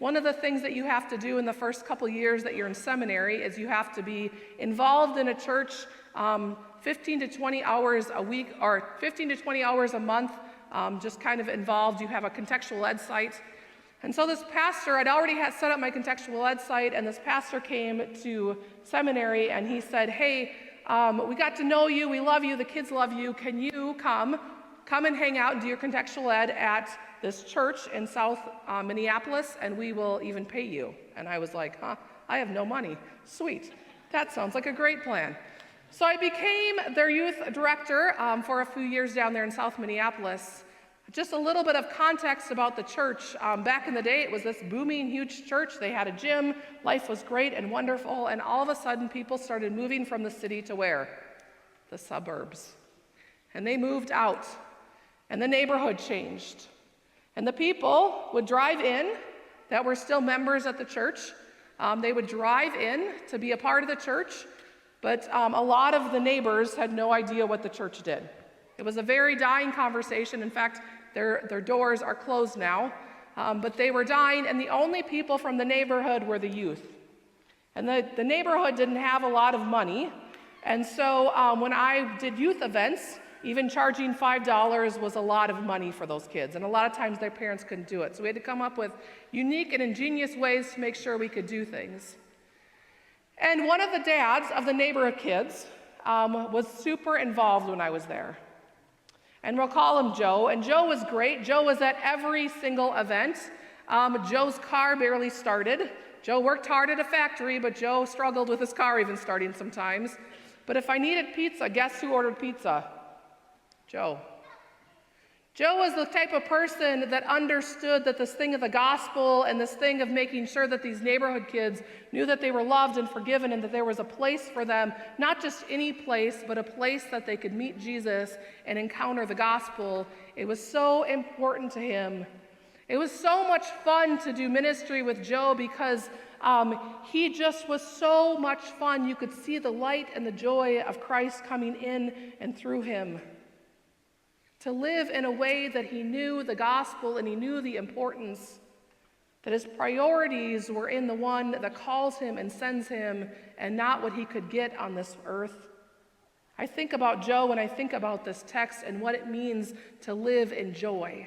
One of the things that you have to do in the first couple years that you're in seminary is you have to be involved in a church 15 to 20 hours a week, or 15 to 20 hours a month, just kind of involved. You have a contextual ed site. And so this pastor, I'd already had set up my contextual ed site, and this pastor came to seminary and he said, hey, we got to know you, we love you, the kids love you, can you come and hang out and do your contextual ed at this church in South Minneapolis, and we will even pay you. And I was like, I have no money. Sweet, that sounds like a great plan. So I became their youth director for a few years down there in South Minneapolis. Just a little bit of context about the church. Back in the day, it was this booming, huge church. They had a gym. Life was great and wonderful. And all of a sudden, people started moving from the city to where? The suburbs. And they moved out. And the neighborhood changed. And the people would drive in that were still members at the church. They would drive in to be a part of the church. But a lot of the neighbors had no idea what the church did. It was a very dying conversation. In fact, their doors are closed now, but they were dying, and the only people from the neighborhood were the youth. And the neighborhood didn't have a lot of money, and so when I did youth events, even charging $5 was a lot of money for those kids, and a lot of times their parents couldn't do it. So we had to come up with unique and ingenious ways to make sure we could do things. And one of the dads of the neighborhood kids was super involved when I was there. And we'll call him Joe, and Joe was great. Joe was at every single event. Joe's car barely started. Joe worked hard at a factory, but Joe struggled with his car even starting sometimes. But if I needed pizza, guess who ordered pizza? Joe. Joe was the type of person that understood that this thing of the gospel and this thing of making sure that these neighborhood kids knew that they were loved and forgiven and that there was a place for them, not just any place, but a place that they could meet Jesus and encounter the gospel. It was so important to him. It was so much fun to do ministry with Joe because he just was so much fun. You could see the light and the joy of Christ coming in and through him. To live in a way that he knew the gospel and he knew the importance, that his priorities were in the one that calls him and sends him and not what he could get on this earth. I think about Joe when I think about this text and what it means to live in joy.